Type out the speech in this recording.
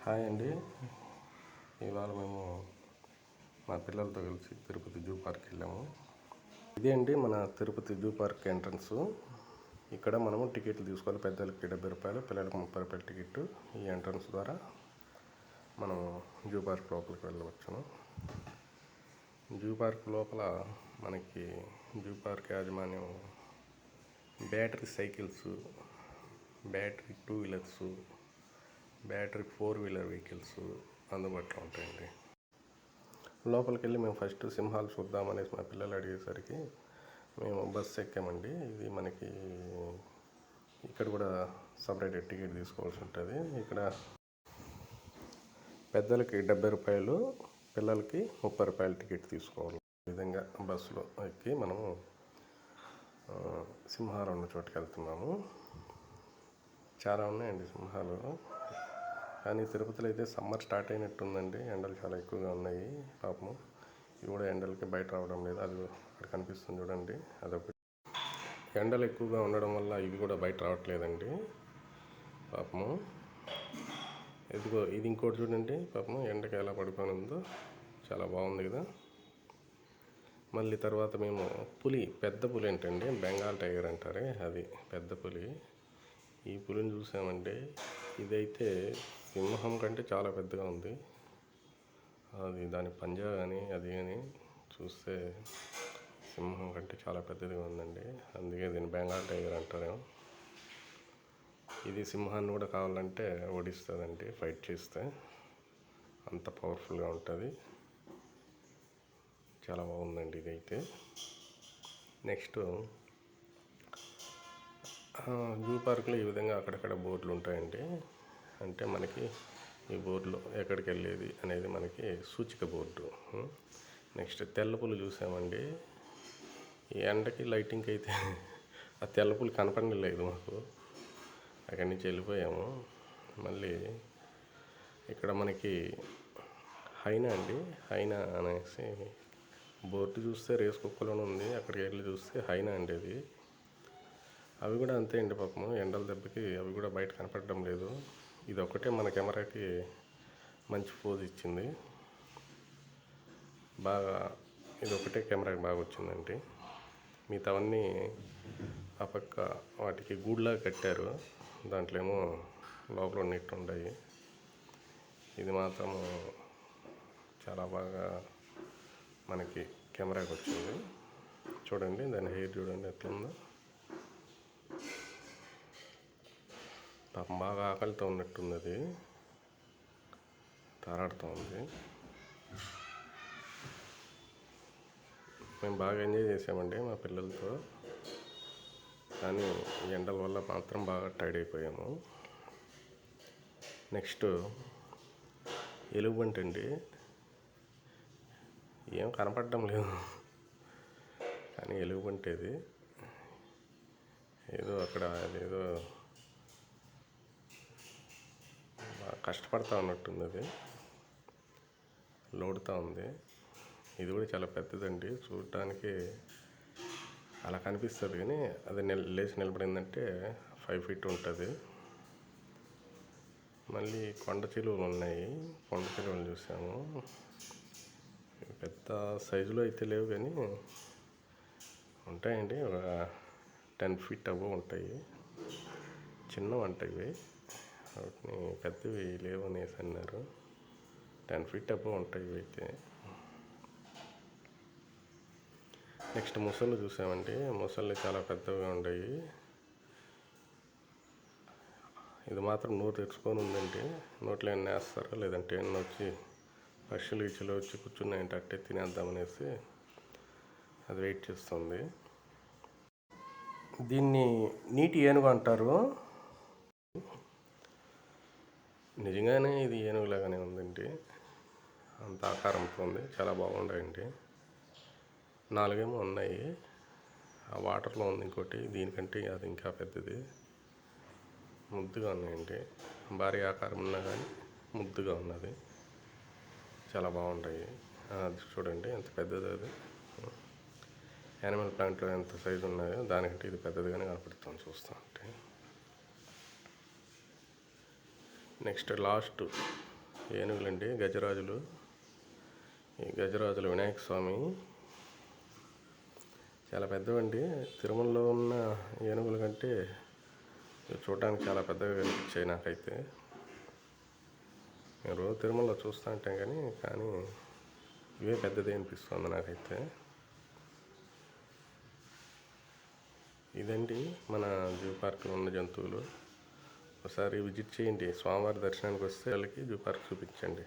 Hi అండి. ఇవాళ మేము మా పిల్లలతో కలిసి తిరుపతి జూ పార్క్ వెళ్ళాము. ఇదే అండి మన తిరుపతి జూ పార్క్ ఎంట్రన్స్. ఇక్కడ మనము టికెట్లు తీసుకోవాలి. పెద్దలకి 70 రూపాయలు, పిల్లలకి 30 రూపాయల టికెట్. ఈ ఎంట్రన్స్ ద్వారా మనం జూ పార్క్ లోపలికి వెళ్ళవచ్చును. జూ పార్క్ లోపల మనకి జూ పార్క్ యాజమాన్యం battery cycles, battery 2 wheelers, battery 4 wheeler vehicles అందుబాటులో ఉంటాయండి. లోపలికి వెళ్ళి మేము ఫస్ట్ సింహాలు చూద్దామనేసి మా పిల్లలు అడిగేసరికి మేము బస్సు ఎక్కామండి. ఇది మనకి ఇక్కడ కూడా సపరేట్ టికెట్ తీసుకోవాల్సి ఉంటుంది. ఇక్కడ పెద్దలకి 70 రూపాయలు, పిల్లలకి 30 రూపాయల టికెట్ తీసుకోవాలి. ఈ విధంగా బస్సులో ఎక్కి మనము సింహాలు ఉన్న చోటుకి వెళ్తున్నాము. చాలా ఉన్నాయండి సింహాలు. కానీ తిరుపతిలో అయితే సమ్మర్ స్టార్ట్ అయినట్టుందండి. ఎండలు చాలా ఎక్కువగా ఉన్నాయి. పాపము ఇవి కూడా ఎండలకి బయట రావడం లేదు. అది అక్కడ కనిపిస్తుంది చూడండి, అదొకటి. ఎండలు ఎక్కువగా ఉండడం వల్ల ఇవి కూడా బయట రావట్లేదండి పాపము. ఇదిగో ఇది ఇంకోటి చూడండి, పాపము ఎండకి ఎలా పడుకొని ఉందో, చాలా బాగుంది కదా. మళ్ళీ తర్వాత మేము పులి, పెద్ద పులి ఏంటండి, బెంగాల్ టైగర్ అంటారే, అది పెద్ద పులి. ఈ పులిని చూసామంటే ఇదైతే సింహం కంటే చాలా పెద్దగా ఉంది. అది దాని పంజా కానీ అది కానీ చూస్తే సింహం కంటే చాలా పెద్దదిగా ఉందండి. అందుకే దీన్ని బెంగాల్ టైగర్ అంటారేమో. ఇది సింహాన్ని కూడా కావాలంటే ఓడిస్తుందండి ఫైట్ చేస్తే, అంత పవర్ఫుల్గా ఉంటుంది. చాలా బాగుందండి ఇదైతే. నెక్స్ట్ జూ పార్కులో ఈ విధంగా అక్కడక్కడ బోర్డులు ఉంటాయండి. అంటే మనకి ఈ బోర్డులో ఎక్కడికి వెళ్ళేది అనేది మనకి సూచిక బోర్డు. నెక్స్ట్ తెల్లపులు చూసామండి. ఈ ఎండకి లైటింగ్కి అయితే ఆ తెల్లపులు కనపడలేదు మాకు. అక్కడి నుంచి వెళ్ళిపోయాము. మళ్ళీ ఇక్కడ మనకి హైనా అండి, హైనా అనేసి బోర్డు చూస్తే రేస్ కుక్కలోనే ఉంది. అక్కడికి వెళ్ళి చూస్తే హైనా అండి అది. అవి కూడా అంతే అండి పాపము, ఎండల దెబ్బకి అవి కూడా బయట కనపడడం లేదు. ఇది ఒకటే మన కెమెరాకి మంచి పోజ్ ఇచ్చింది బాగా. ఇది ఒకటే కెమెరాకి బాగా వచ్చిందండి. మిగతావన్నీ ఆ పక్క వాటికి గూడ్లాగా కట్టారు, దాంట్లో ఏమో లోపల నెట్ ఉన్నాయి. ఇది మాత్రము చాలా బాగా మనకి కెమెరాకి వచ్చింది. చూడండి దాని హెయిర్ చూడండి ఎట్లుందో. పాపం బాగా ఆకలితో ఉన్నట్టుంది, అది తారాడుతూ ఉంది. మేము బాగా ఎంజాయ్ చేసామండి మా పిల్లలతో. కానీ ఎండల వల్ల మాత్రం బాగా టైర్డ్ అయిపోయాము. నెక్స్ట్ ఎలుగుబంటి అండి. ఏం కనపడడం లేదు, కానీ ఎలుగుబంటి అది ఏదో అక్కడ అదేదో కష్టపడతా ఉన్నట్టుంది. అది లోడుతూ ఉంది. ఇది కూడా చాలా పెద్దదండి, చూడటానికి అలా కనిపిస్తుంది కానీ అది లేచి నిలబడిందంటే 5 feet ఉంటుంది. మళ్ళీ కొండ చిలువలు ఉన్నాయి, కొండ చిలువలు చూసాము. పెద్ద సైజులో అయితే లేవు కానీ ఉంటాయండి, ఒక 10 feet అబోవ్ ఉంటాయి. చిన్నవి ఉంటాయి, వాటిని పెద్దవి లేవు అనేసి అన్నారు. 10 feet అబోవ్ ఉంటాయి అయితే. నెక్స్ట్ ముసళ్ళు చూసామండి. ముసళ్ళు చాలా పెద్దవిగా ఉన్నాయి. ఇది మాత్రం నోరు తెరుచుకొని ఉందండి. నోట్లో ఏమైనా వేస్తారో లేదంటే ఏమన్నా వచ్చి పక్షులు గిచ్చులు వచ్చి కూర్చున్నాయంటే అట్టే తినేద్దామనేసి అది వెయిట్ చేస్తుంది. దీన్ని నీటి ఏనుగు అంటారు. నిజంగానే ఇది ఏనుగులాగానే ఉందండి, అంత ఆకారంతో ఉంది. చాలా బాగుంటాయండి. 4 ఏమో ఉన్నాయి. ఆ వాటర్లో ఉంది ఇంకోటి, దీనికంటే అది ఇంకా పెద్దది. ముద్దుగా ఉన్నాయండి, భారీ ఆకారం ఉన్నా కానీ ముద్దుగా ఉన్నది. చాలా బాగుంటాయి. అది చూడండి ఎంత పెద్దది. అది యానిమల్ ప్లాంట్లో ఎంత సైజు ఉన్నాయో దానికంటే ఇది పెద్దదిగానే కనపడుతుంది చూస్తూ ఉంటే. నెక్స్ట్ లాస్ట్ ఏనుగులండి, గజరాజులు. ఈ గజరాజులు వినాయక స్వామి చాలా పెద్దవండి. తిరుమలలో ఉన్న ఏనుగుల కంటే ఇవి చూడడానికి చాలా పెద్దగా కనిపించాయి నాకైతే. నేను రోజు తిరుమలలో చూస్తూ ఉంటాం కానీ ఇవే పెద్దది అనిపిస్తుంది నాకైతే. ఇదండి మన జూ పార్క్లో ఉన్న జంతువులు. ఒకసారి విజిట్ చేయండి. స్వామివారి దర్శనానికి వస్తే వాళ్ళకి జూ పార్క్ చూపించండి.